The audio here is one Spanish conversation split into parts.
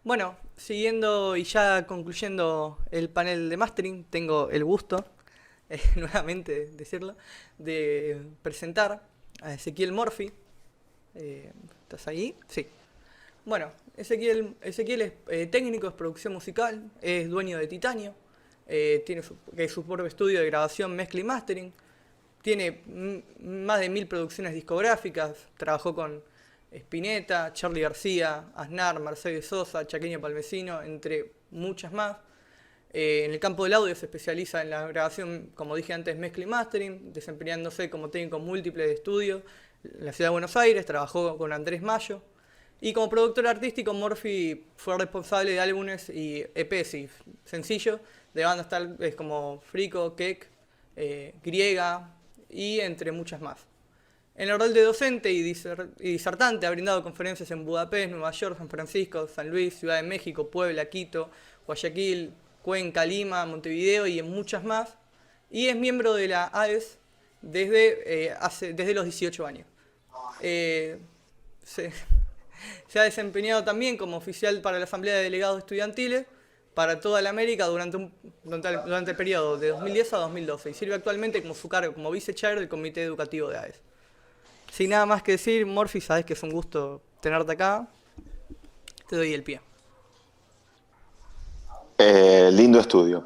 Bueno, siguiendo y ya concluyendo el panel de mastering, tengo el gusto, nuevamente decirlo, de presentar a Ezequiel Morphy. ¿Estás ahí? Sí. Bueno, Ezequiel es técnico, es producción musical, es dueño de Titanio, tiene su propio estudio de grabación, mezcla y mastering, tiene más de 1000 producciones discográficas, trabajó con Spinetta, Charly García, Aznar, Mercedes Sosa, Chaqueño Palmesino, entre muchas más. En el campo del audio se especializa en la grabación, como dije antes, mezcla y mastering, desempeñándose como técnico múltiple de estudio en la ciudad de Buenos Aires, trabajó con Andrés Mayo. Y como productor artístico, Morphy fue responsable de álbumes y EPs y sencillos de bandas tales como Frico, Keck, Griega y entre muchas más. En el rol de docente y disertante ha brindado conferencias en Budapest, Nueva York, San Francisco, San Luis, Ciudad de México, Puebla, Quito, Guayaquil, Cuenca, Lima, Montevideo y en muchas más. Y es miembro de la AES desde los 18 años. Eh, se, se ha desempeñado también como oficial para la Asamblea de Delegados Estudiantiles para toda la América durante el periodo de 2010 a 2012 y sirve actualmente como su cargo como vice-chair del Comité Educativo de AES. Sin nada más que decir, Morphy, sabes que es un gusto tenerte acá. Te doy el pie. Lindo estudio.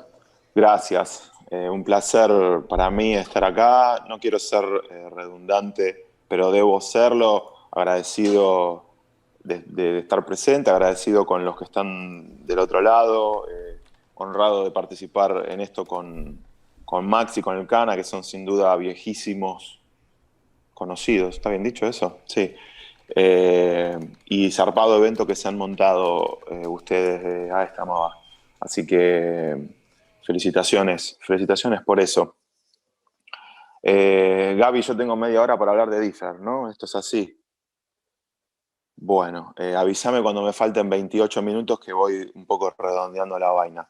Gracias. Un placer para mí estar acá. No quiero ser redundante, pero debo serlo. Agradecido de estar presente, agradecido con los que están del otro lado, honrado de participar en esto con Max y con el Cana, que son sin duda viejísimos conocidos. ¿Está bien dicho eso? Sí. Y zarpado evento que se han montado ustedes de esta moda. Así que felicitaciones, felicitaciones por eso. Gaby, yo tengo media hora para hablar de Differ, ¿no? Esto es así. Bueno, avísame cuando me falten 28 minutos que voy un poco redondeando la vaina.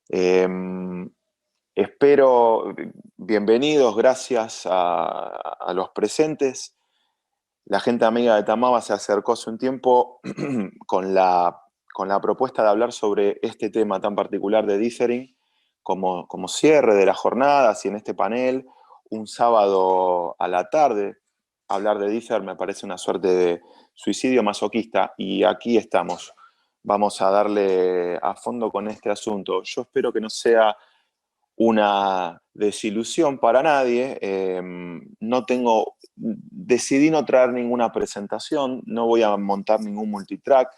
Eh, Espero, bienvenidos, gracias a los presentes. La gente amiga de Tamaba se acercó hace un tiempo con la propuesta de hablar sobre este tema tan particular de Dithering como cierre de las jornadas y en este panel, un sábado a la tarde. Hablar de Dither me parece una suerte de suicidio masoquista y aquí estamos. Vamos a darle a fondo con este asunto. Yo espero que no sea una desilusión para nadie. Decidí no traer ninguna presentación, no voy a montar ningún multitrack.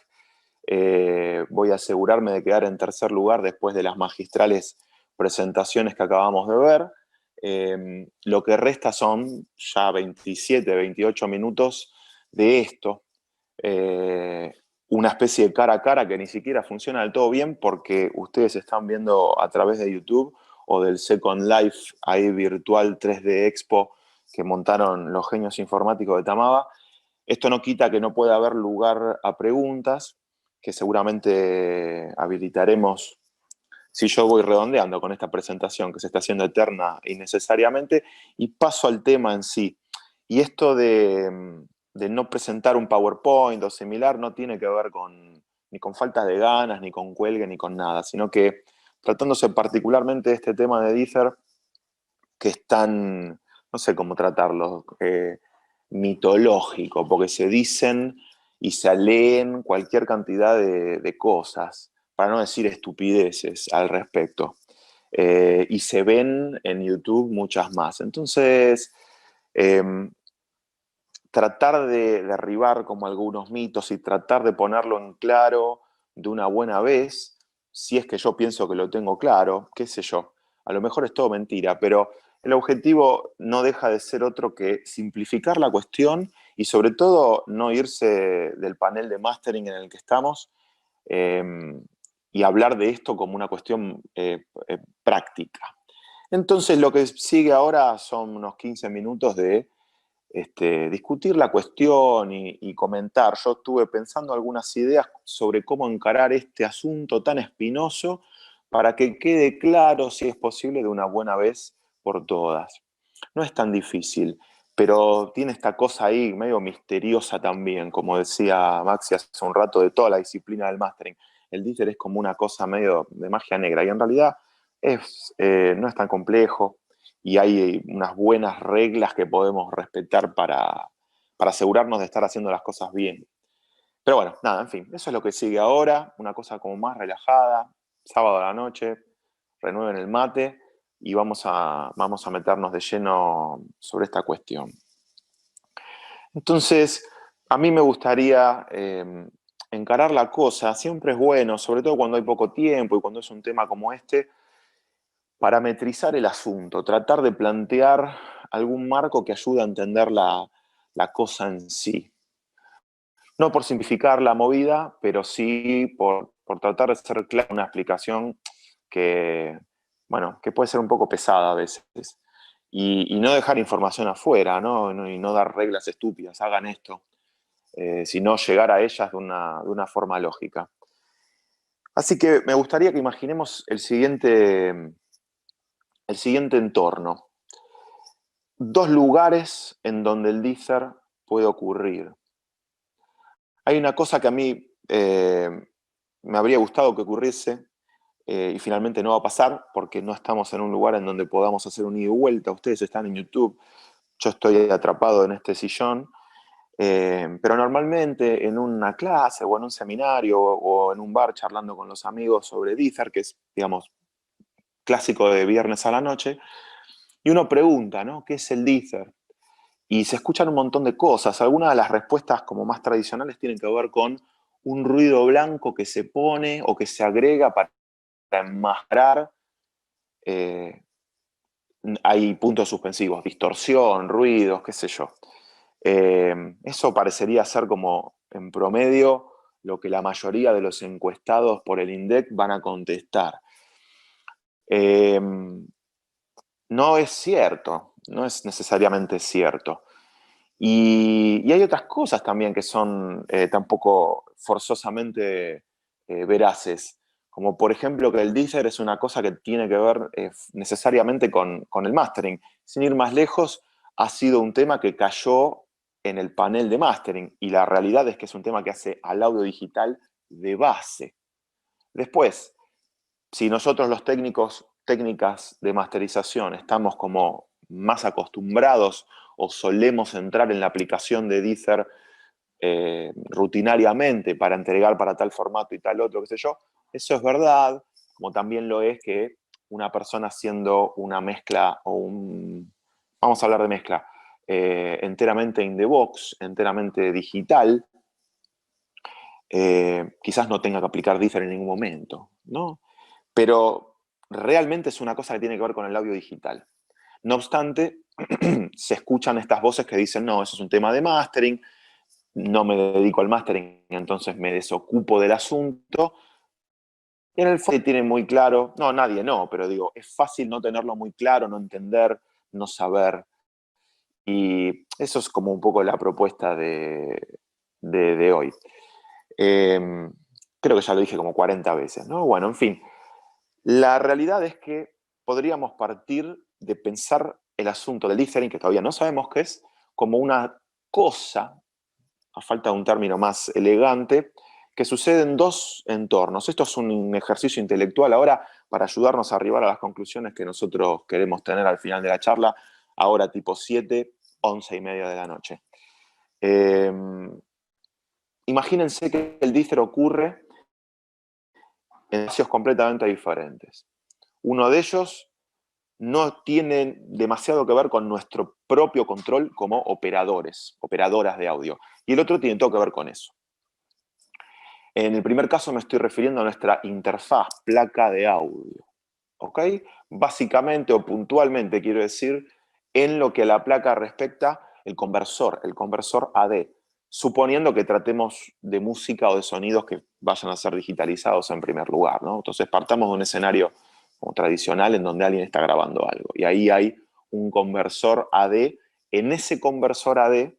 Voy a asegurarme de quedar en tercer lugar después de las magistrales presentaciones que acabamos de ver. Lo que resta son ya 27, 28 minutos de esto. Una especie de cara a cara que ni siquiera funciona del todo bien porque ustedes están viendo a través de YouTube o del Second Life ahí virtual 3D Expo que montaron los genios informáticos de Tamaba. Esto no quita que no pueda haber lugar a preguntas, que seguramente habilitaremos si yo voy redondeando con esta presentación que se está haciendo eterna innecesariamente, y paso al tema en sí. Y esto de no presentar un PowerPoint o similar no tiene que ver ni con faltas de ganas, ni con cuelgue, ni con nada, sino que tratándose particularmente de este tema de Differ, que es tan, no sé cómo tratarlo, mitológico, porque se dicen y se leen cualquier cantidad de cosas, para no decir estupideces al respecto. Y se ven en YouTube muchas más. Entonces, eh, tratar de derribar como algunos mitos y tratar de ponerlo en claro de una buena vez, si es que yo pienso que lo tengo claro, qué sé yo, a lo mejor es todo mentira, pero el objetivo no deja de ser otro que simplificar la cuestión y sobre todo no irse del panel de mastering en el que estamos eh, y hablar de esto como una cuestión práctica. Entonces lo que sigue ahora son unos 15 minutos de discutir la cuestión y comentar. Yo estuve pensando algunas ideas sobre cómo encarar este asunto tan espinoso para que quede claro, si es posible, de una buena vez por todas. No es tan difícil. pero tiene esta cosa ahí medio misteriosa también, como decía Maxi hace un rato, de toda la disciplina del mastering. El Deezer es como una cosa medio de magia negra, y en realidad no es tan complejo, y hay unas buenas reglas que podemos respetar para asegurarnos de estar haciendo las cosas bien. Pero bueno, nada, en fin, eso es lo que sigue ahora, una cosa como más relajada, sábado a la noche, renueven el mate y vamos a meternos de lleno sobre esta cuestión. Entonces, a mí me gustaría encarar la cosa, siempre es bueno, sobre todo cuando hay poco tiempo y cuando es un tema como este, parametrizar el asunto, tratar de plantear algún marco que ayude a entender la cosa en sí. No por simplificar la movida, pero sí por tratar de ser clara una explicación que, bueno, que puede ser un poco pesada a veces. Y no dejar información afuera, ¿no? Y no dar reglas estúpidas, hagan esto, sino llegar a ellas de una forma lógica. Así que me gustaría que imaginemos el siguiente entorno. Dos lugares en donde el Deezer puede ocurrir. Hay una cosa que a mí me habría gustado que ocurriese y finalmente no va a pasar porque no estamos en un lugar en donde podamos hacer un ida y vuelta. Ustedes están en YouTube, yo estoy atrapado en este sillón, pero normalmente en una clase o en un seminario o en un bar charlando con los amigos sobre Deezer, que es, digamos, clásico de viernes a la noche, y uno pregunta, ¿no? ¿Qué es el Deezer? Y se escuchan un montón de cosas. Algunas de las respuestas como más tradicionales tienen que ver con un ruido blanco que se pone o que se agrega para enmascarar. eh, Hay puntos suspensivos, distorsión, ruidos, qué sé yo. Eso parecería ser como, en promedio, lo que la mayoría de los encuestados por el INDEC van a contestar. Eh, no es cierto, no es necesariamente cierto. Y hay otras cosas también que son tampoco forzosamente veraces, como por ejemplo que el Deezer es una cosa que tiene que ver necesariamente con el mastering. Sin ir más lejos, ha sido un tema que cayó en el panel de mastering, y la realidad es que es un tema que hace al audio digital de base. Después, si nosotros los técnicas de masterización estamos como más acostumbrados o solemos entrar en la aplicación de Deezer rutinariamente para entregar para tal formato y tal otro, qué sé yo, eso es verdad, como también lo es que una persona haciendo una mezcla vamos a hablar de mezcla, enteramente in the box, enteramente digital, quizás no tenga que aplicar Deezer en ningún momento, ¿no? Pero realmente es una cosa que tiene que ver con el audio digital. No obstante, se escuchan estas voces que dicen, no, eso es un tema de mastering, no me dedico al mastering, entonces me desocupo del asunto. Y en el fondo tiene muy claro, no, nadie no, pero digo, es fácil no tenerlo muy claro, no entender, no saber. Y eso es como un poco la propuesta de hoy. Creo que ya lo dije como 40 veces, ¿no? Bueno, en fin, la realidad es que podríamos partir de pensar el asunto del dithering, que todavía no sabemos qué es, como una cosa, a falta de un término más elegante, que sucede en dos entornos. Esto es un ejercicio intelectual ahora para ayudarnos a arribar a las conclusiones que nosotros queremos tener al final de la charla, ahora tipo 7, 11:30 de la noche. Eh, Imagínense que el dither ocurre en espacios completamente diferentes. Uno de ellos no tiene demasiado que ver con nuestro propio control como operadoras de audio, y el otro tiene todo que ver con eso. En el primer caso me estoy refiriendo a nuestra interfaz, placa de audio, ¿ok? Básicamente o puntualmente quiero decir, en lo que a la placa respecta, el conversor AD, suponiendo que tratemos de música o de sonidos que vayan a ser digitalizados en primer lugar, ¿no? Entonces partamos de un escenario como tradicional en donde alguien está grabando algo, y ahí hay un conversor AD. En ese conversor AD,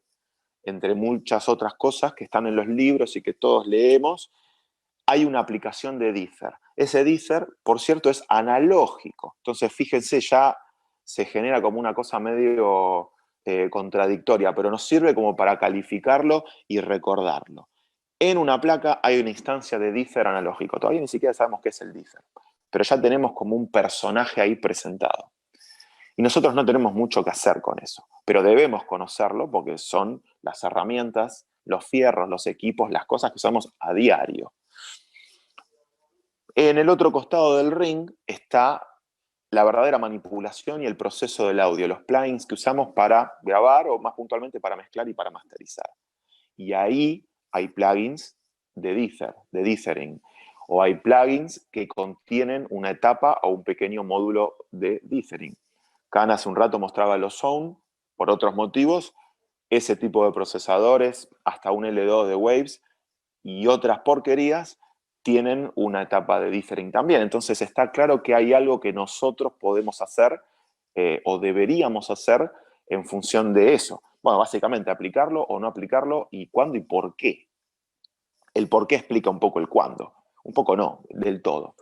entre muchas otras cosas que están en los libros y que todos leemos, hay una aplicación de Deezer. Ese Deezer, por cierto, es analógico. Entonces, fíjense, ya se genera como una cosa medio contradictoria, pero nos sirve como para calificarlo y recordarlo. En una placa hay una instancia de differ analógico. Todavía ni siquiera sabemos qué es el differ, pero ya tenemos como un personaje ahí presentado. Y nosotros no tenemos mucho que hacer con eso, pero debemos conocerlo porque son las herramientas, los fierros, los equipos, las cosas que usamos a diario. En el otro costado del ring está la verdadera manipulación y el proceso del audio, los plugins que usamos para grabar o más puntualmente para mezclar y para masterizar. Y ahí hay plugins de dithering, o hay plugins que contienen una etapa o un pequeño módulo de dithering. Khan hace un rato mostraba los Sound, por otros motivos, ese tipo de procesadores, hasta un L2 de Waves y otras porquerías, tienen una etapa de dithering también. Entonces está claro que hay algo que nosotros podemos hacer o deberíamos hacer en función de eso. Bueno, básicamente aplicarlo o no aplicarlo y cuándo y por qué. El por qué explica un poco el cuándo, un poco no, del todo.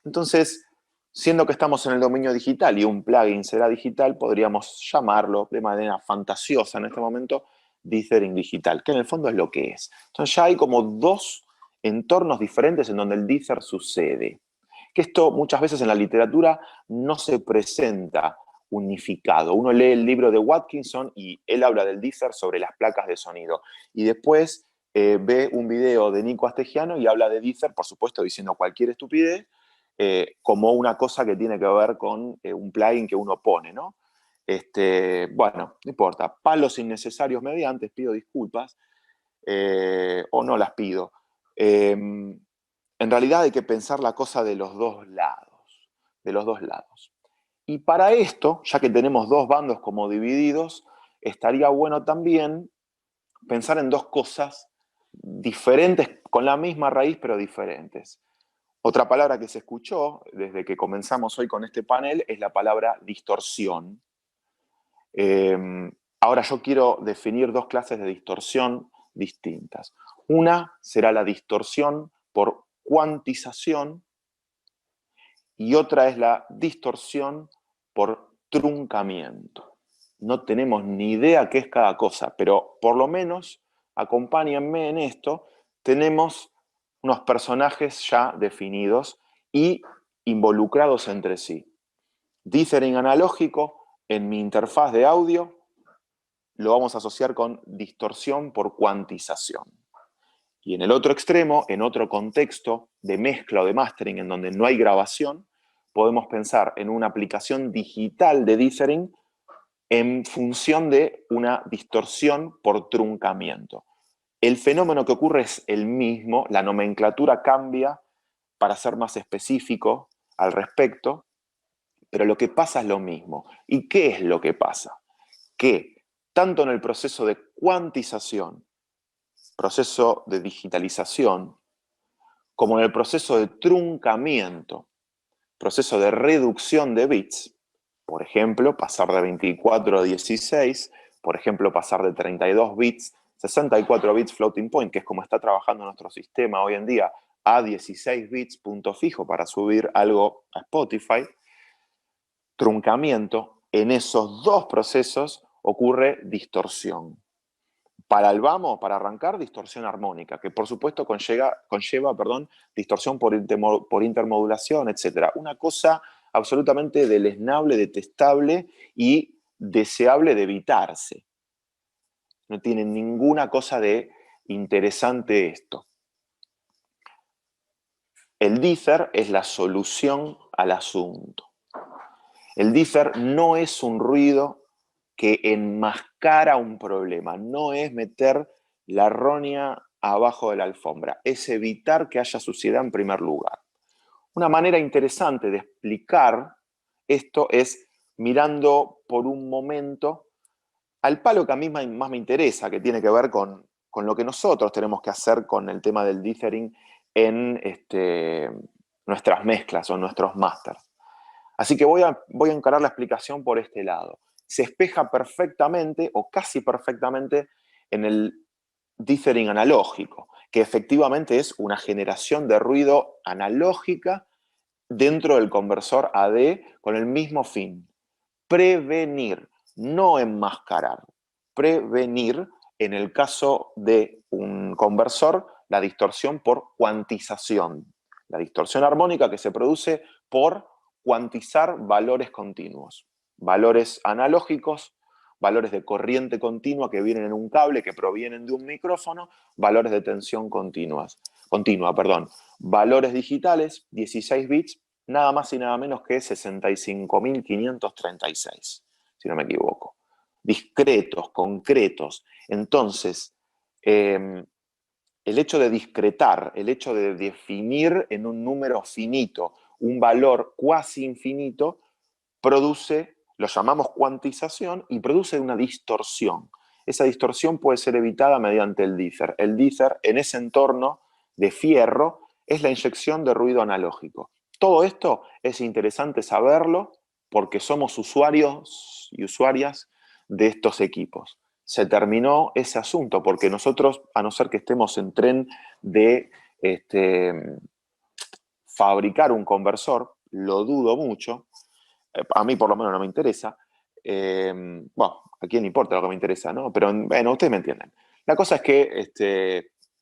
Entonces, siendo que estamos en el dominio digital y un plugin será digital, podríamos llamarlo de manera fantasiosa en este momento dithering digital, que en el fondo es lo que es. Entonces ya hay como dos entornos diferentes en donde el dither sucede. Que esto muchas veces en la literatura no se presenta unificado. Uno lee el libro de Watkinson y él habla del dither sobre las placas de sonido. Y después ve un video de Nico Astegiano y habla de dither, por supuesto diciendo cualquier estupidez, como una cosa que tiene que ver con un plugin que uno pone, ¿no? Bueno, no importa. Palos innecesarios mediante, pido disculpas, o no las pido. En realidad hay que pensar la cosa de los dos lados, de los dos lados. Y para esto, ya que tenemos dos bandos como divididos, estaría bueno también pensar en dos cosas diferentes, con la misma raíz, pero diferentes. Otra palabra que se escuchó desde que comenzamos hoy con este panel es la palabra distorsión. Ahora yo quiero definir dos clases de distorsión distintas. Una será la distorsión por cuantización y otra es la distorsión por truncamiento. No tenemos ni idea qué es cada cosa, pero por lo menos, acompáñenme en esto, tenemos unos personajes ya definidos y involucrados entre sí. Dithering analógico en mi interfaz de audio lo vamos a asociar con distorsión por cuantización. Y en el otro extremo, en otro contexto de mezcla o de mastering en donde no hay grabación, podemos pensar en una aplicación digital de dithering en función de una distorsión por truncamiento. El fenómeno que ocurre es el mismo, la nomenclatura cambia para ser más específico al respecto, pero lo que pasa es lo mismo. ¿Y qué es lo que pasa? Que tanto en el proceso de cuantización, proceso de digitalización, como en el proceso de truncamiento, proceso de reducción de bits, por ejemplo, pasar de 24 a 16, por ejemplo, pasar de 32 bits, 64 bits floating point, que es como está trabajando nuestro sistema hoy en día, a 16 bits punto fijo para subir algo a Spotify, truncamiento, en esos dos procesos ocurre distorsión. Para el vamos, para arrancar, distorsión armónica, que por supuesto conlleva distorsión por intermodulación, etc. Una cosa absolutamente deleznable, detestable y deseable de evitarse. No tiene ninguna cosa de interesante esto. El dither es la solución al asunto. El dither no es un ruido que enmascara un problema, no es meter la roña abajo de la alfombra, es evitar que haya suciedad en primer lugar. Una manera interesante de explicar esto es mirando por un momento al palo que a mí más me interesa, que tiene que ver con lo que nosotros tenemos que hacer con el tema del dithering en nuestras mezclas o nuestros masters. Así que voy a encarar la explicación por este lado. Se espeja perfectamente o casi perfectamente en el dithering analógico, que efectivamente es una generación de ruido analógica dentro del conversor AD con el mismo fin: prevenir, no enmascarar, prevenir, en el caso de un conversor, la distorsión por cuantización. La distorsión armónica que se produce por cuantizar valores continuos, valores analógicos, valores de corriente continua que vienen en un cable, que provienen de un micrófono, valores de tensión continua, valores digitales, 16 bits, nada más y nada menos que 65.536, si no me equivoco. Discretos, concretos. Entonces, el hecho de discretar, el hecho de definir en un número finito un valor cuasi infinito, produce, lo llamamos cuantización, y produce una distorsión. Esa distorsión puede ser evitada mediante el dither. El dither, en ese entorno de fierro, es la inyección de ruido analógico. Todo esto es interesante saberlo porque somos usuarios y usuarias de estos equipos. Se terminó ese asunto porque nosotros, a no ser que estemos en tren de fabricar un conversor, lo dudo mucho, a mí por lo menos no me interesa, bueno, a quién importa lo que me interesa, ¿no? Pero bueno, ustedes me entienden. La cosa es que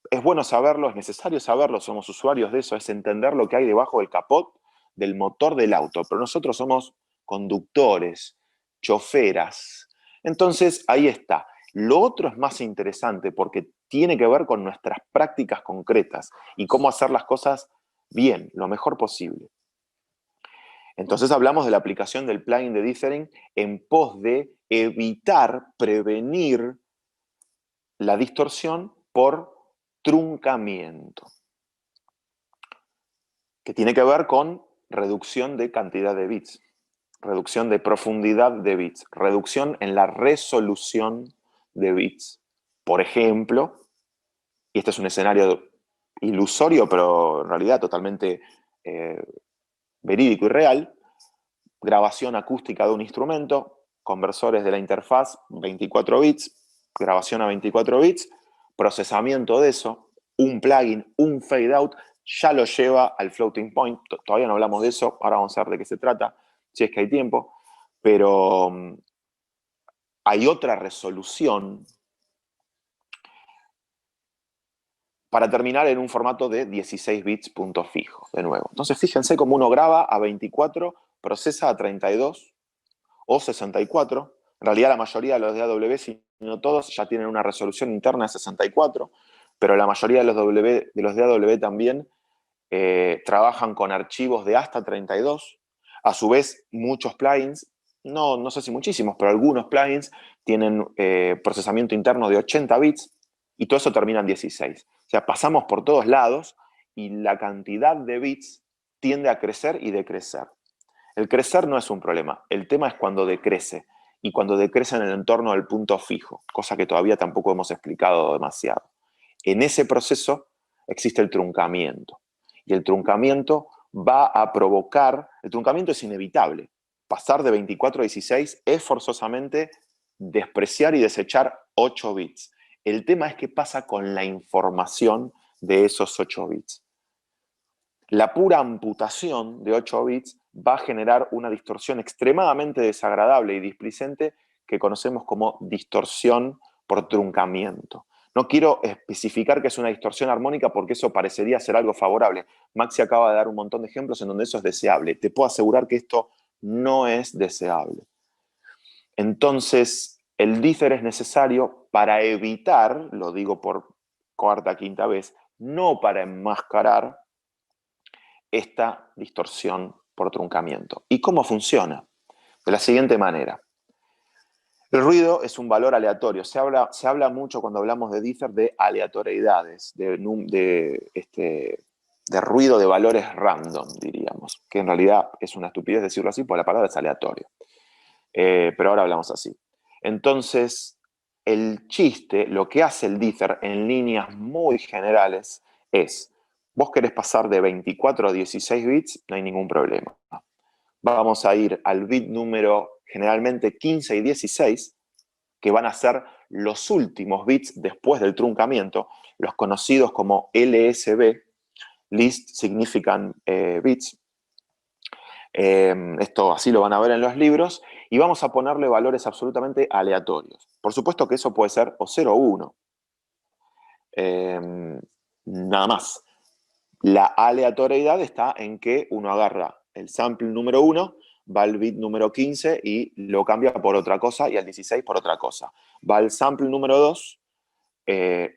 es bueno saberlo, es necesario saberlo, somos usuarios de eso, es entender lo que hay debajo del capot del motor del auto, pero nosotros somos conductores, choferas. Entonces, ahí está. Lo otro es más interesante porque tiene que ver con nuestras prácticas concretas y cómo hacer las cosas bien, lo mejor posible. Entonces hablamos de la aplicación del plugin de dithering en pos de evitar, prevenir la distorsión por truncamiento, que tiene que ver con reducción de cantidad de bits, reducción de profundidad de bits, reducción en la resolución de bits. Por ejemplo, y este es un escenario ilusorio, pero en realidad totalmente verídico y real, grabación acústica de un instrumento, conversores de la interfaz 24 bits, grabación a 24 bits, procesamiento de eso, un plugin, un fade out, ya lo lleva al floating point. Todavía no hablamos de eso, ahora vamos a ver de qué se trata, si es que hay tiempo, pero hay otra resolución para terminar en un formato de 16 bits punto fijo, de nuevo. Entonces fíjense cómo uno graba a 24, procesa a 32 o 64. En realidad la mayoría de los DAW, si no todos, ya tienen una resolución interna de 64, pero la mayoría de los DAW también trabajan con archivos de hasta 32. A su vez, muchos plugins, no sé si muchísimos, pero algunos plugins tienen procesamiento interno de 80 bits y todo eso termina en 16. O sea, pasamos por todos lados y la cantidad de bits tiende a crecer y decrecer. El crecer no es un problema, el tema es cuando decrece, y cuando decrece en el entorno del punto fijo, cosa que todavía tampoco hemos explicado demasiado. En ese proceso existe el truncamiento, y el truncamiento va a provocar, el truncamiento es inevitable, pasar de 24 a 16 es forzosamente despreciar y desechar 8 bits. El tema es qué pasa con la información de esos 8 bits. La pura amputación de 8 bits va a generar una distorsión extremadamente desagradable y displicente que conocemos como distorsión por truncamiento. No quiero especificar que es una distorsión armónica porque eso parecería ser algo favorable. Maxi acaba de dar un montón de ejemplos en donde eso es deseable. Te puedo asegurar que esto no es deseable. Entonces, el dither es necesario para evitar, lo digo por cuarta, quinta vez, no para enmascarar esta distorsión por truncamiento. ¿Y cómo funciona? De la siguiente manera. El ruido es un valor aleatorio. Se habla mucho cuando hablamos de dither de aleatoriedades, de ruido de valores random, diríamos, que en realidad es una estupidez decirlo así, porque la palabra es aleatorio. Pero ahora hablamos así. Entonces, el chiste, lo que hace el dither en líneas muy generales es: vos querés pasar de 24 a 16 bits, no hay ningún problema. Vamos a ir al bit número generalmente 15 y 16, que van a ser los últimos bits después del truncamiento, los conocidos como LSB, Least Significant Bits. Esto así lo van a ver en los libros. y vamos a ponerle valores absolutamente aleatorios. Por supuesto que eso puede ser o 0 o 1. Nada más. La aleatoriedad está en que uno agarra el sample número 1, va al bit número 15 y lo cambia por otra cosa, y al 16 por otra cosa. Va al sample número 2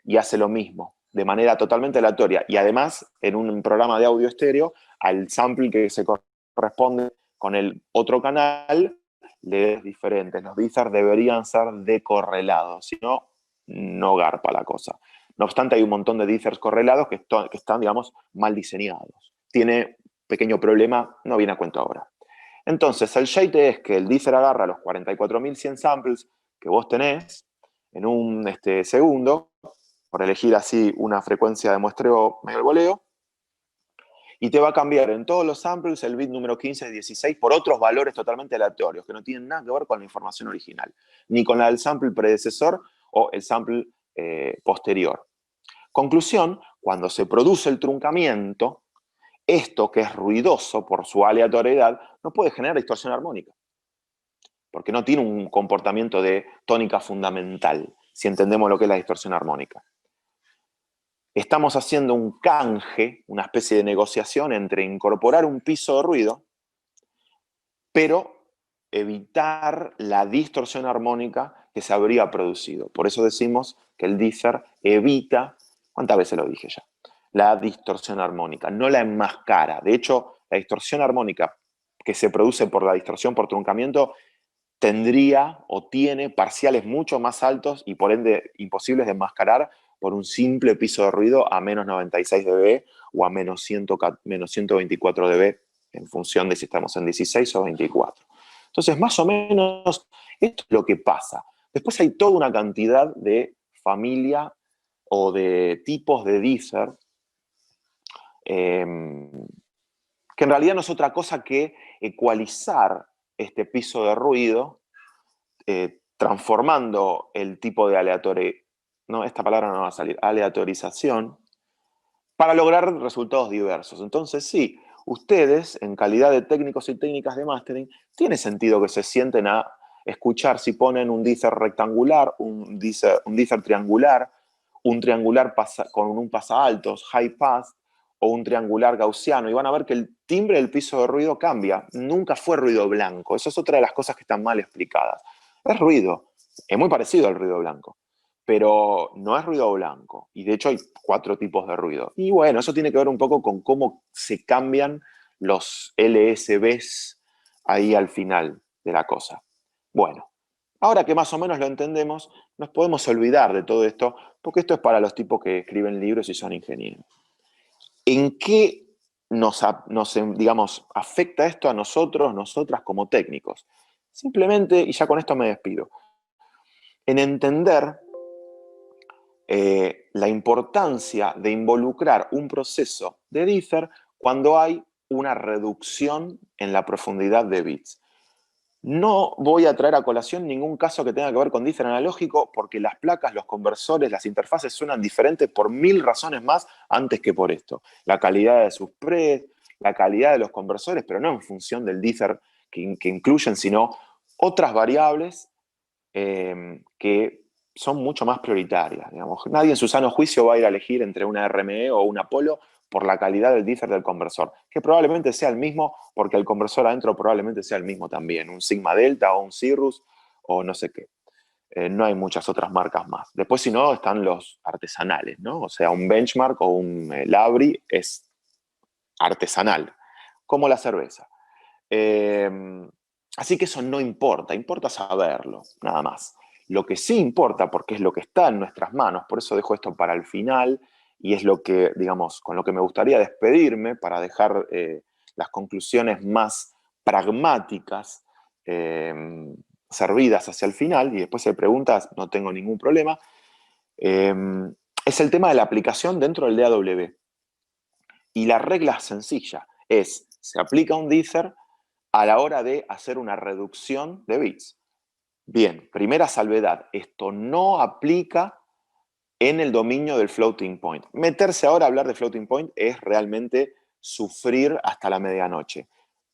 y hace lo mismo, de manera totalmente aleatoria. Y además, en un programa de audio estéreo, al sample que se corresponde con el otro canal, le es diferente. Los dithers deberían ser decorrelados, si no, no garpa la cosa. No obstante, hay un montón de dithers correlados que están, digamos, mal diseñados. Tiene pequeño problema, no viene a cuento ahora. Entonces, el shite es que el dither agarra los 44.100 samples que vos tenés en un segundo, por elegir así una frecuencia de muestreo medio al voleo, y te va a cambiar en todos los samples el bit número 15 y 16 por otros valores totalmente aleatorios, que no tienen nada que ver con la información original, ni con la del sample predecesor o el sample posterior. Conclusión, cuando se produce el truncamiento, esto que es ruidoso por su aleatoriedad, no puede generar distorsión armónica, porque no tiene un comportamiento de tónica fundamental, si entendemos lo que es la distorsión armónica. Estamos haciendo un canje, una especie de negociación entre incorporar un piso de ruido, pero evitar la distorsión armónica que se habría producido. Por eso decimos que el dither evita, ¿cuántas veces lo dije ya? La distorsión armónica, no la enmascara. De hecho, la distorsión armónica que se produce por la distorsión por truncamiento tendría o tiene parciales mucho más altos y por ende imposibles de enmascarar por un simple piso de ruido a menos 96 dB o a menos 124 dB en función de si estamos en 16 o 24. Entonces, más o menos, esto es lo que pasa. Después hay toda una cantidad de familia o de tipos de dither que en realidad no es otra cosa que ecualizar este piso de ruido transformando el tipo de no, esta palabra no va a salir, aleatorización, para lograr resultados diversos. Entonces, sí, ustedes, en calidad de técnicos y técnicas de mastering, tiene sentido que se sienten a escuchar si ponen un dither rectangular, un dither triangular, un triangular con un pasaaltos, high pass, o un triangular gaussiano, y van a ver que el timbre del piso de ruido cambia. Nunca fue ruido blanco. Eso es otra de las cosas que están mal explicadas. Es ruido. Es muy parecido al ruido blanco, pero no es ruido blanco. Y de hecho hay 4 tipos de ruido. Y bueno, eso tiene que ver un poco con cómo se cambian los LSBs ahí al final de la cosa. Bueno, ahora que más o menos lo entendemos, nos podemos olvidar de todo esto, porque esto es para los tipos que escriben libros y son ingenieros. ¿En qué digamos, afecta esto a nosotros, nosotras como técnicos? Simplemente, y ya con esto me despido, en entender la importancia de involucrar un proceso de dither cuando hay una reducción en la profundidad de bits. No voy a traer a colación ningún caso que tenga que ver con dither analógico porque las placas, los conversores, las interfaces suenan diferentes por 1000 razones más antes que por esto. La calidad de sus pre's, la calidad de los conversores, pero no en función del dither que incluyen, sino otras variables que son mucho más prioritarias. Digamos. Nadie en su sano juicio va a ir a elegir entre una RME o un Apollo por la calidad del dither del conversor, que probablemente sea el mismo porque el conversor adentro probablemente sea el mismo también, un Sigma Delta o un Cirrus o no sé qué. No hay muchas otras marcas más. Después, si no, están los artesanales, ¿no? O sea, un Benchmark o un Labri es artesanal, como la cerveza. Así que eso no importa, importa saberlo, nada más. Lo que sí importa, porque es lo que está en nuestras manos, por eso dejo esto para el final, y es lo que, digamos, con lo que me gustaría despedirme para dejar las conclusiones más pragmáticas servidas hacia el final, y después si hay preguntas no tengo ningún problema, es el tema de la aplicación dentro del DAW. Y la regla sencilla es, se aplica un dither a la hora de hacer una reducción de bits. Bien, primera salvedad, esto no aplica en el dominio del floating point. Meterse ahora a hablar de floating point es realmente sufrir hasta la medianoche.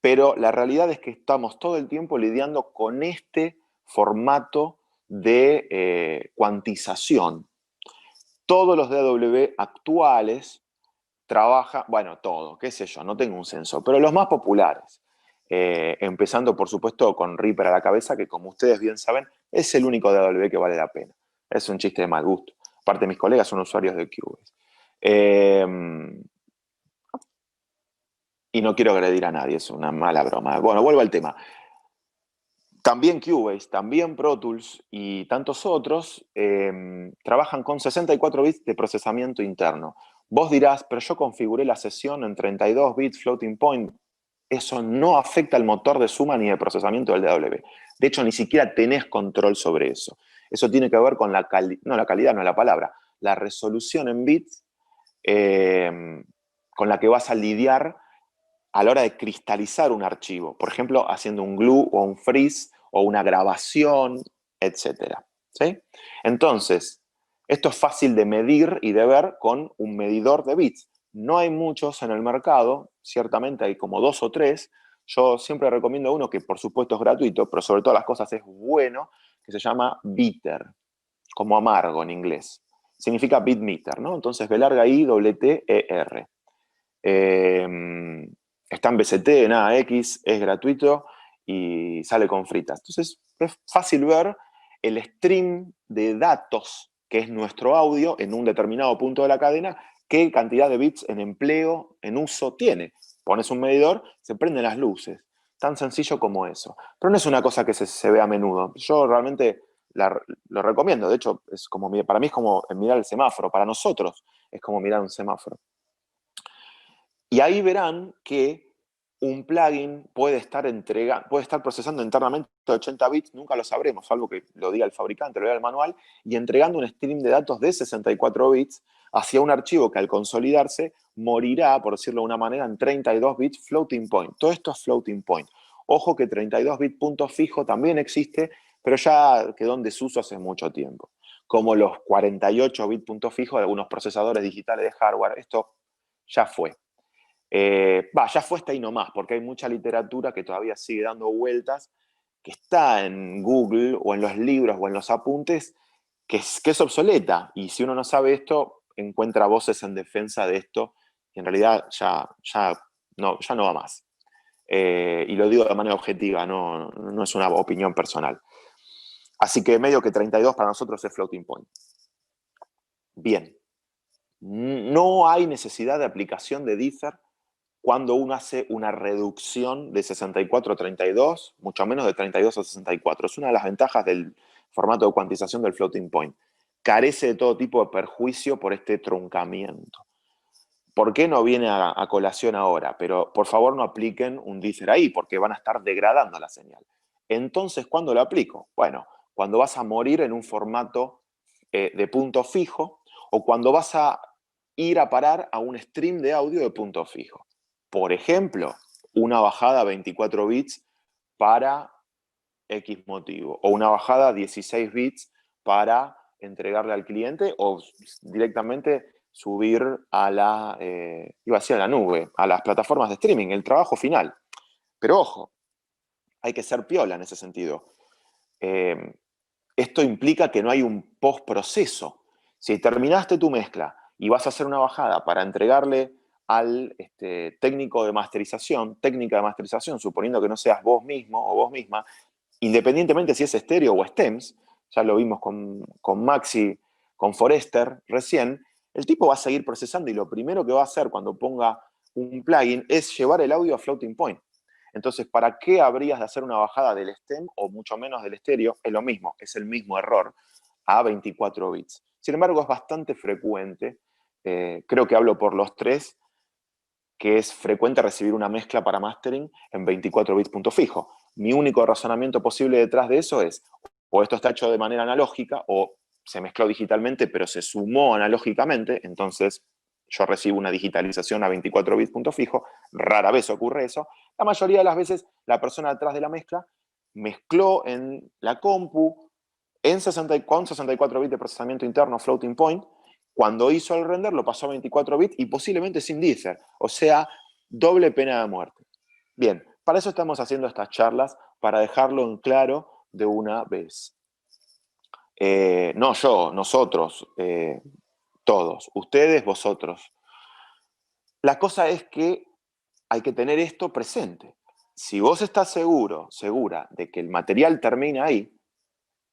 pero la realidad es que estamos todo el tiempo lidiando con este formato de cuantización. Todos los DAW actuales trabajan, bueno, todo, qué sé yo, no tengo un censo, pero los más populares, empezando por supuesto con Reaper a la cabeza, que como ustedes bien saben, es el único DAW que vale la pena. Es un chiste de mal gusto. Aparte, mis colegas son usuarios de Cubase. Y no quiero agredir a nadie, es una mala broma. Bueno, vuelvo al tema. También Cubase, también Pro Tools y tantos otros trabajan con 64 bits de procesamiento interno. Vos dirás, pero yo configuré la sesión en 32 bits floating point. Eso no afecta al motor de suma ni de procesamiento del DAW. De hecho, ni siquiera tenés control sobre eso. Eso tiene que ver con la calidad, no la calidad, no es la palabra, la resolución en bits con la que vas a lidiar a la hora de cristalizar un archivo. Por ejemplo, haciendo un glue o un freeze o una grabación, etc. ¿Sí? Entonces, esto es fácil de medir y de ver con un medidor de bits. No hay muchos en el mercado, ciertamente hay como 2 o 3. Yo siempre recomiendo uno que por supuesto es gratuito, pero sobre todas las cosas es bueno, que se llama Bitter, como amargo en inglés. Significa bitmeter, ¿no? Entonces, B larga I, doble T, E, R. Está en BCT, nada, X, es gratuito y sale con fritas. Entonces, es fácil ver el stream de datos, que es nuestro audio, en un determinado punto de la cadena, qué cantidad de bits en empleo, en uso tiene. Pones un medidor, se prenden las luces. Tan sencillo como eso. Pero no es una cosa que se ve a menudo. Yo realmente lo recomiendo. De hecho, es como, para mí es como mirar el semáforo. Para nosotros es como mirar un semáforo. Y ahí verán que un plugin puede estar procesando internamente 80 bits, nunca lo sabremos, salvo que lo diga el fabricante, lo diga el manual, y entregando un stream de datos de 64 bits hacia un archivo que al consolidarse morirá, por decirlo de una manera, en 32 bits floating point. Todo esto es floating point. Ojo que 32 bits punto fijo también existe, pero ya quedó en desuso hace mucho tiempo. Como los 48 bits punto fijo de algunos procesadores digitales de hardware. Esto ya fue. Ya fue hasta ahí nomás, porque hay mucha literatura que todavía sigue dando vueltas, que está en Google o en los libros o en los apuntes, que es obsoleta. Y si uno no sabe esto, encuentra voces en defensa de esto, y en realidad ya no va más. Y lo digo de manera objetiva, no es una opinión personal. Así que medio que 32 para nosotros es floating point. Bien. No hay necesidad de aplicación de Differ cuando uno hace una reducción de 64 a 32, mucho menos de 32 a 64. Es una de las ventajas del formato de cuantización del floating point. Carece de todo tipo de perjuicio por este truncamiento. ¿Por qué no viene a colación ahora? Pero por favor no apliquen un differ ahí, porque van a estar degradando la señal. Entonces, ¿cuándo lo aplico? Bueno, cuando vas a morir en un formato de punto fijo o cuando vas a ir a parar a un stream de audio de punto fijo. Por ejemplo, una bajada a 24 bits para X motivo, o una bajada a 16 bits para entregarle al cliente o directamente subir a iba a decir a la nube, a las plataformas de streaming, el trabajo final. Pero ojo, hay que ser piola en ese sentido. Esto implica que no hay un postproceso. Si terminaste tu mezcla y vas a hacer una bajada para entregarle al técnica de masterización, suponiendo que no seas vos mismo o vos misma, independientemente si es estéreo o stems, ya lo vimos con Maxi, con Forester recién, el tipo va a seguir procesando y lo primero que va a hacer cuando ponga un plugin es llevar el audio a floating point. Entonces, ¿para qué habrías de hacer una bajada del stem o mucho menos del estéreo? Es lo mismo, es el mismo error, a 24 bits. Sin embargo, es bastante frecuente, creo que hablo por los tres, que es frecuente recibir una mezcla para mastering en 24 bits punto fijo. Mi único razonamiento posible detrás de eso es, o esto está hecho de manera analógica, o se mezcló digitalmente, pero se sumó analógicamente, entonces yo recibo una digitalización a 24 bits punto fijo, rara vez ocurre eso. La mayoría de las veces la persona detrás de la mezcla mezcló en la compu con 64 bits de procesamiento interno floating point. Cuando hizo el render lo pasó a 24 bits y posiblemente sin differ, o sea, doble pena de muerte. Bien, Para eso estamos haciendo estas charlas, para dejarlo en claro de una vez. No yo, nosotros, todos, ustedes, vosotros. La cosa es que hay que tener esto presente. Si vos estás seguro, segura de que el material termina ahí,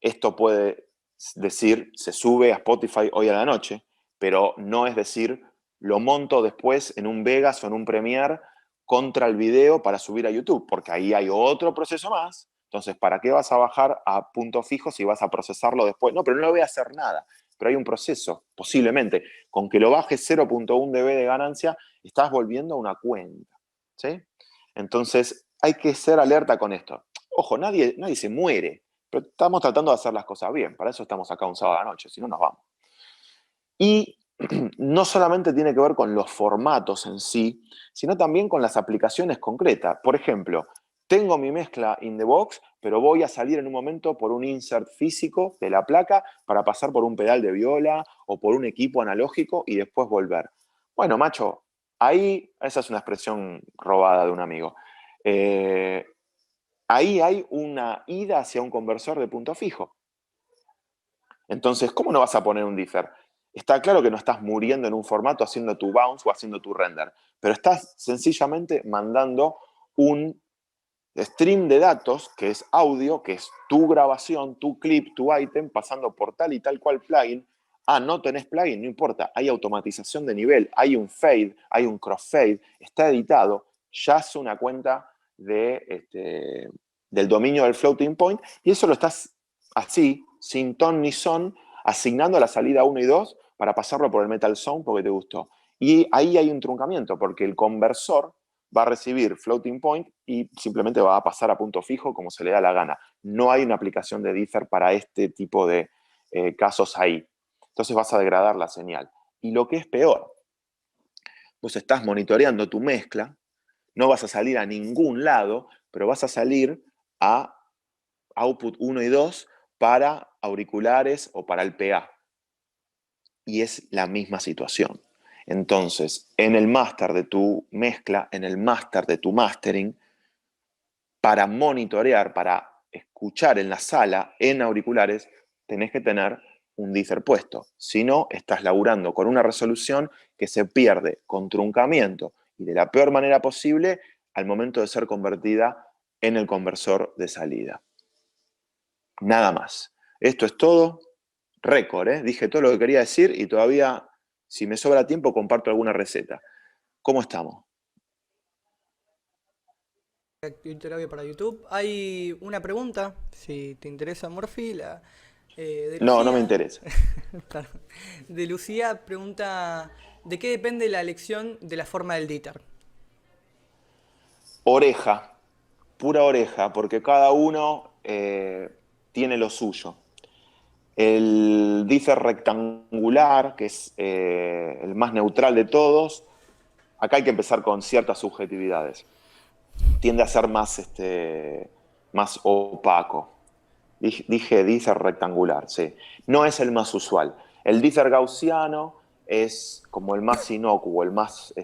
esto puede decir, se sube a Spotify hoy a la noche, pero no es decir, lo monto después en un Vegas o en un Premiere contra el video para subir a YouTube, porque ahí hay otro proceso más. Entonces, ¿para qué vas a bajar a punto fijo si vas a procesarlo después? No, pero no le voy a hacer nada. Pero hay un proceso, posiblemente. Con que lo bajes 0.1 dB de ganancia, estás volviendo a una cuenta. ¿Sí? Entonces, hay que ser alerta con esto. Ojo, nadie se muere, pero estamos tratando de hacer las cosas bien. Para eso estamos acá un sábado a la noche, si no nos vamos. Y no solamente tiene que ver con los formatos en sí, sino también con las aplicaciones concretas. Por ejemplo, tengo mi mezcla in the box, pero voy a salir en un momento por un insert físico de la placa para pasar por un pedal de viola o por un equipo analógico y después volver. Bueno, macho, ahí, esa es una expresión robada de un amigo. Ahí hay una ida hacia un conversor de punto fijo. Entonces, ¿cómo no vas a poner un differ? Está claro que no estás muriendo en un formato haciendo tu bounce o haciendo tu render, pero estás sencillamente mandando un stream de datos, que es audio, que es tu grabación, tu clip, tu item, pasando por tal y tal cual plugin. Ah, no tenés plugin, no importa, hay automatización de nivel, hay un fade, hay un crossfade, está editado, ya es una cuenta del dominio del floating point, y eso lo estás así, sin ton ni son, asignando a la salida 1 y 2 para pasarlo por el metal zone porque te gustó. Y ahí hay un truncamiento, porque el conversor va a recibir floating point y simplemente va a pasar a punto fijo como se le da la gana. No hay una aplicación de differ para este tipo de casos ahí. Entonces vas a degradar la señal. Y lo que es peor, vos estás monitoreando tu mezcla, no vas a salir a ningún lado, pero vas a salir a output 1 y 2 para auriculares o para el PA. Y es la misma situación. Entonces, en el máster de tu mezcla, en el máster de tu mastering, para monitorear, para escuchar en la sala, en auriculares, tenés que tener un differ puesto. Si no, estás laburando con una resolución que se pierde con truncamiento y de la peor manera posible al momento de ser convertida en el conversor de salida. Nada más. Esto es todo. Récord, ¿eh? Dije todo lo que quería decir y todavía, si me sobra tiempo, comparto alguna receta. ¿Cómo estamos? Terapia para YouTube. Hay una pregunta, si te interesa, Morphy, de No, no me Lucía. interesa. Claro. De Lucía pregunta, ¿de qué depende la elección de la forma del díter? Oreja, pura oreja, porque cada uno tiene lo suyo. El differ rectangular, que es el más neutral de todos, acá hay que empezar con ciertas subjetividades. Tiende a ser más opaco. Dije differ rectangular, sí. No es el más usual. El differ gaussiano es como el más inocuo, el más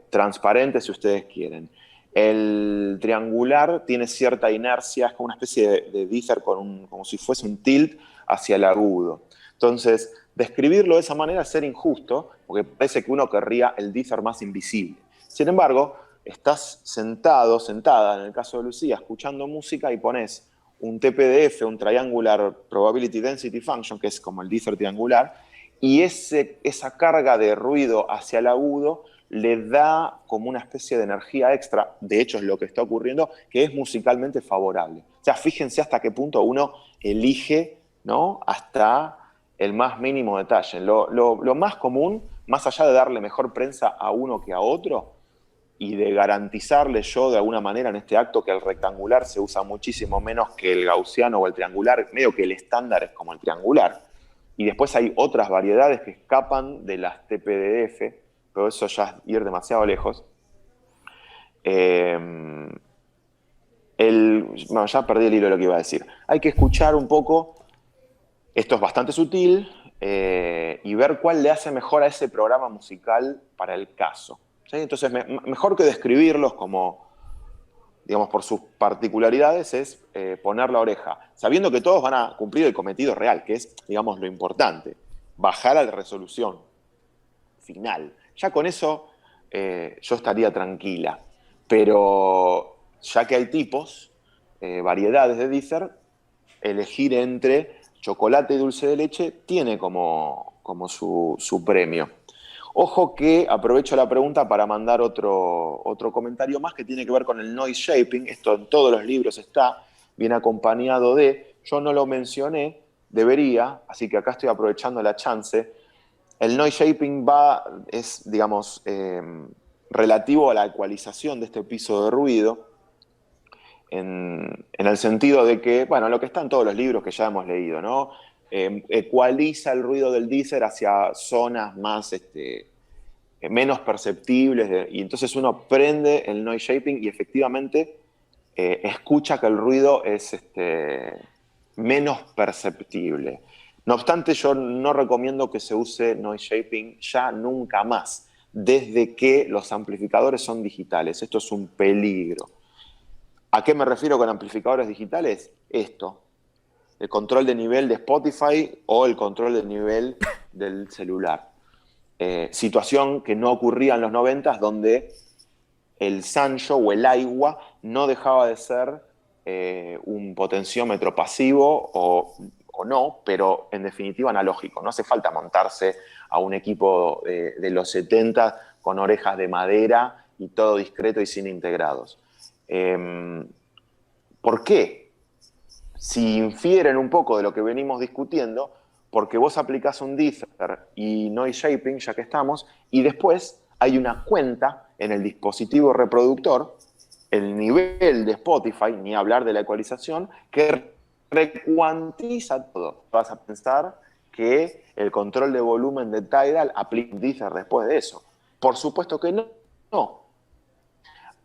transparente, si ustedes quieren. El triangular tiene cierta inercia, es como una especie de differ como si fuese un tilt hacia el agudo. Entonces, describirlo de esa manera es ser injusto, porque parece que uno querría el differ más invisible. Sin embargo, estás sentado, sentada, en el caso de Lucía, escuchando música y pones un TPDF, un Triangular Probability Density Function, que es como el differ triangular, y esa carga de ruido hacia el agudo le da como una especie de energía extra, de hecho es lo que está ocurriendo, que es musicalmente favorable. O sea, fíjense hasta qué punto uno elige, ¿no?, hasta el más mínimo detalle. Lo más común, más allá de darle mejor prensa a uno que a otro, y de garantizarle yo de alguna manera en este acto que el rectangular se usa muchísimo menos que el gaussiano o el triangular, medio que el estándar es como el triangular. Y después hay otras variedades que escapan de las TPDF, pero eso ya es ir demasiado lejos. Bueno, ya perdí el hilo de lo que iba a decir. Hay que escuchar un poco, esto es bastante sutil, y ver cuál le hace mejor a ese programa musical para el caso. ¿Sí? Entonces, mejor que describirlos como digamos, por sus particularidades, es poner la oreja, sabiendo que todos van a cumplir el cometido real, que es, digamos, lo importante, bajar a la resolución final. Ya con eso yo estaría tranquila. Pero ya que hay tipos, variedades de Deezer, elegir entre chocolate y dulce de leche tiene como su premio. Ojo que aprovecho la pregunta para mandar otro comentario más que tiene que ver con el noise shaping. Esto en todos los libros está, viene acompañado de, yo no lo mencioné, debería, así que acá estoy aprovechando la chance. El noise shaping es, digamos, relativo a la ecualización de este piso de ruido, en el sentido de que, bueno, lo que está en todos los libros que ya hemos leído, ¿no? Ecualiza el ruido del Deezer hacia zonas más, menos perceptibles, y entonces uno prende el noise shaping y efectivamente escucha que el ruido es menos perceptible. No obstante, yo no recomiendo que se use noise shaping ya nunca más, desde que los amplificadores son digitales. Esto es un peligro. ¿A qué me refiero con amplificadores digitales? Esto, el control de nivel de Spotify o el control de nivel del celular. Situación que no ocurría en los 90, donde el Sanyo o el Aiwa no dejaba de ser un potenciómetro pasivo o no, pero en definitiva analógico. No hace falta montarse a un equipo de los 70 con orejas de madera y todo discreto y sin integrados. ¿Por qué? Si infieren un poco de lo que venimos discutiendo, porque vos aplicás un Deezer y noise shaping, ya que estamos, y después hay una cuenta en el dispositivo reproductor, el nivel de Spotify, ni hablar de la ecualización, que recuantiza todo. Vas a pensar que el control de volumen de Tidal aplica un Deezer después de eso. Por supuesto que no. No.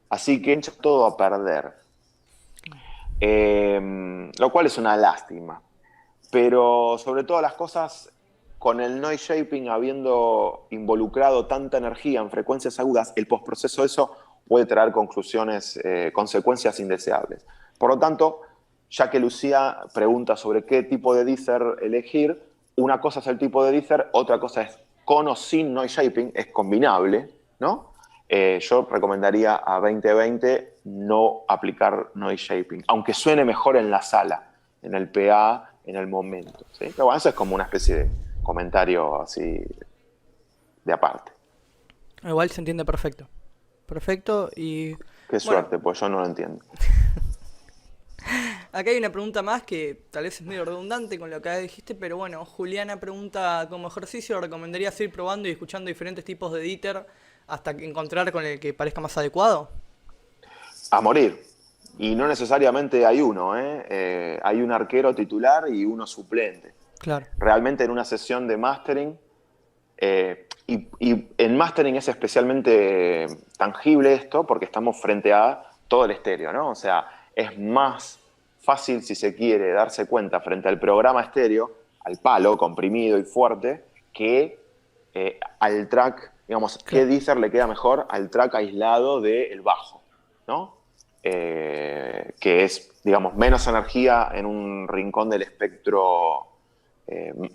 Así que echa todo a perder. Lo cual es una lástima. Pero sobre todas las cosas, con el noise shaping habiendo involucrado tanta energía en frecuencias agudas, el postproceso de eso puede traer consecuencias indeseables. Por lo tanto, ya que Lucía pregunta sobre qué tipo de Deezer elegir, una cosa es el tipo de Deezer, otra cosa es con o sin noise shaping, es combinable, ¿no? Yo recomendaría a 2020 no aplicar noise shaping, aunque suene mejor en la sala, en el PA, en el momento, ¿sí? Pero bueno, eso es como una especie de comentario así de aparte. Igual se entiende perfecto. Perfecto y... Qué Bueno, suerte, pues yo no lo entiendo. acá hay una pregunta más que tal vez es medio redundante con lo que dijiste, pero bueno, Juliana pregunta, como ejercicio, ¿recomendarías ir probando y escuchando diferentes tipos de Dieter hasta encontrar con el que parezca más adecuado? A morir. Y no necesariamente hay uno, hay un arquero titular y uno suplente. Claro, Realmente en una sesión de mastering, y en mastering es especialmente tangible esto porque estamos frente a todo el estéreo, ¿no? O sea, es más fácil, si se quiere, darse cuenta frente al programa estéreo, al palo comprimido y fuerte, que al track, digamos, qué claro. Deezer le queda mejor al track aislado del bajo, ¿no? Que es, digamos, menos energía en un rincón del espectro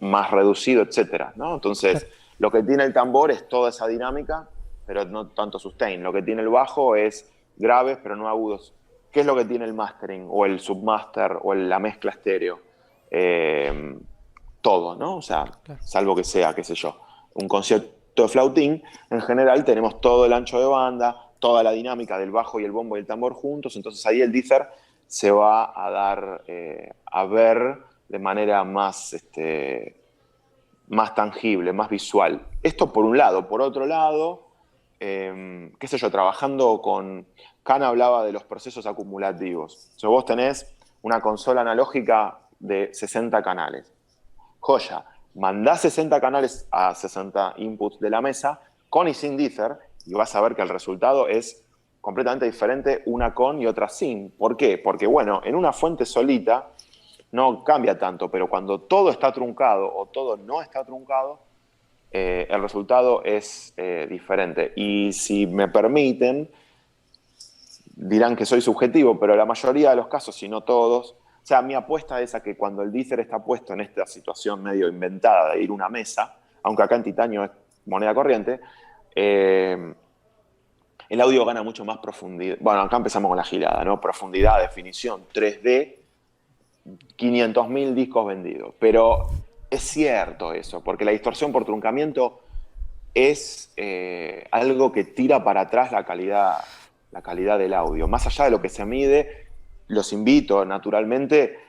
más reducido, etcétera, ¿no? Claro. Entonces, lo que tiene el tambor es toda esa dinámica, pero no tanto sustain. Lo que tiene el bajo es graves, pero no agudos. ¿Qué es lo que tiene el mastering, o el submaster, o la mezcla estéreo? Todo, ¿no? O sea, Claro. salvo que sea, qué sé yo, un concierto de flautín, en general tenemos todo el ancho de banda, toda la dinámica del bajo y el bombo y el tambor juntos, entonces ahí el Deezer se va a dar a ver de manera más tangible, más visual. Esto por un lado. Por otro lado, qué sé yo, trabajando con... Khan hablaba de los procesos acumulativos. O sea, vos tenés una consola analógica de 60 canales. Joya, mandás 60 canales a 60 inputs de la mesa, con y sin Deezer, y vas a ver que el resultado es completamente diferente, una con y otra sin. ¿Por qué? Porque, bueno, en una fuente solita no cambia tanto, pero cuando todo está truncado o todo no está truncado, el resultado es diferente. Y si me permiten, dirán que soy subjetivo, pero la mayoría de los casos, si no todos, o sea, mi apuesta es a que cuando el Deezer está puesto en esta situación medio inventada de ir a una mesa, aunque acá en titanio es moneda corriente, el audio gana mucho más profundidad. Bueno, acá empezamos con la gilada, ¿no? Profundidad, definición, 3D, 500.000 discos vendidos. Pero es cierto eso, porque la distorsión por truncamiento es algo que tira para atrás la calidad del audio. Más allá de lo que se mide, los invito naturalmente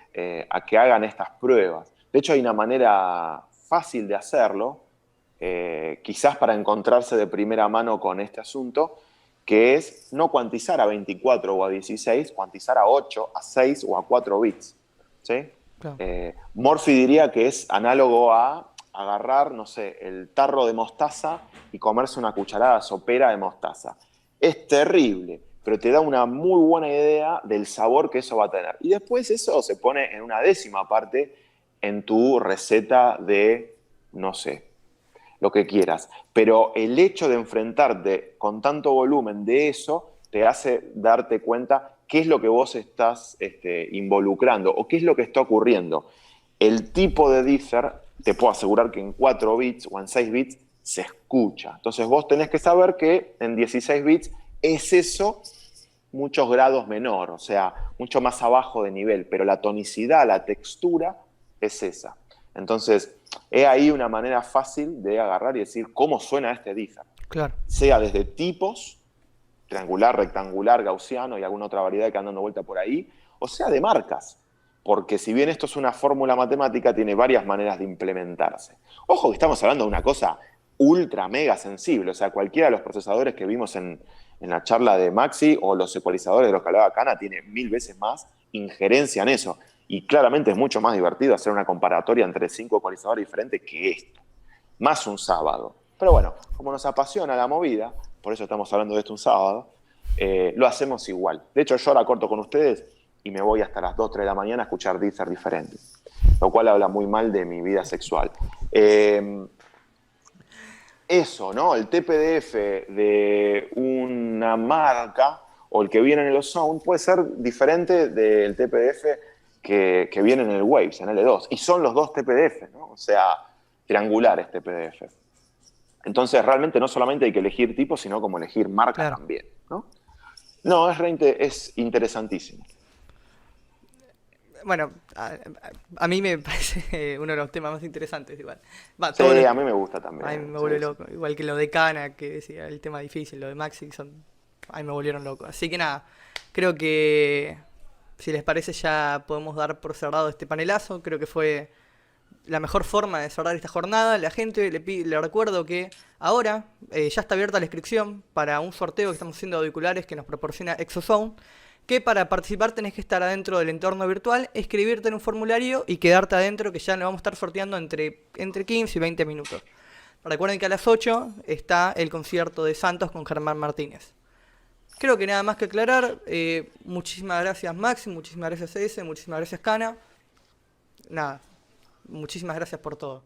a que hagan estas pruebas. De hecho, hay una manera fácil de hacerlo, quizás para encontrarse de primera mano con este asunto, que es no cuantizar a 24 o a 16, cuantizar a 8, a 6 o a 4 bits. ¿Sí? Claro. Morphy diría que es análogo a agarrar, no sé, el tarro de mostaza y comerse una cucharada sopera de mostaza. Es terrible, pero te da una muy buena idea del sabor que eso va a tener. Y después eso se pone en una décima parte en tu receta de, no sé, lo que quieras. Pero el hecho de enfrentarte con tanto volumen de eso te hace darte cuenta qué es lo que vos estás involucrando o qué es lo que está ocurriendo. El tipo de Deezer, te puedo asegurar que en 4 bits o en 6 bits se escucha. Entonces vos tenés que saber que en 16 bits es eso muchos grados menor, o sea, mucho más abajo de nivel, pero la tonicidad, la textura es esa. Entonces, es ahí una manera fácil de agarrar y decir cómo suena este Deezer. Claro. Sea desde tipos, triangular, rectangular, gaussiano y alguna otra variedad que anda dando vuelta por ahí, o sea de marcas. Porque si bien esto es una fórmula matemática, tiene varias maneras de implementarse. Ojo que estamos hablando de una cosa ultra mega sensible, o sea, cualquiera de los procesadores que vimos en la charla de Maxi o los ecualizadores de los que hablaba Cana tiene 1000 veces más injerencia en eso. Y claramente es mucho más divertido hacer una comparatoria entre 5 ecualizadores diferentes que esto. Más un sábado. Pero bueno, como nos apasiona la movida, por eso estamos hablando de esto un sábado, lo hacemos igual. De hecho, yo ahora corto con ustedes y me voy hasta las 2, 3 de la mañana a escuchar Deezer diferentes. Lo cual habla muy mal de mi vida sexual. Eso, ¿no? El TPDF de una marca o el que viene en el Ozone puede ser diferente del TPDF que viene en el Waves, en L2. Y son los dos TPDF, ¿no? O sea, triangulares TPDF. Entonces, realmente no solamente hay que elegir tipo, sino como elegir marca Claro. también, ¿no? No, es interesantísimo. Bueno, a mí me parece uno de los temas más interesantes igual. Va, Sí, todo lo a que mí me gusta a mí también. me Sí, vuelve sí. loco. Igual que lo de Cana, que decía el tema difícil, lo de Maxi, a mí me volvieron loco. Así que nada, creo que si les parece ya podemos dar por cerrado este panelazo. Creo que fue la mejor forma de cerrar esta jornada. La gente, le recuerdo que ahora ya está abierta la inscripción para un sorteo que estamos haciendo de auriculares que nos proporciona Exozone, que para participar tenés que estar adentro del entorno virtual, escribirte en un formulario y quedarte adentro, que ya lo vamos a estar sorteando entre 15 y 20 minutos. Recuerden que a las 8 está el concierto de Santos con Germán Martínez. Creo que nada más que aclarar. Muchísimas gracias Maxi, muchísimas gracias Eze, muchísimas gracias Cana. Nada, muchísimas gracias por todo.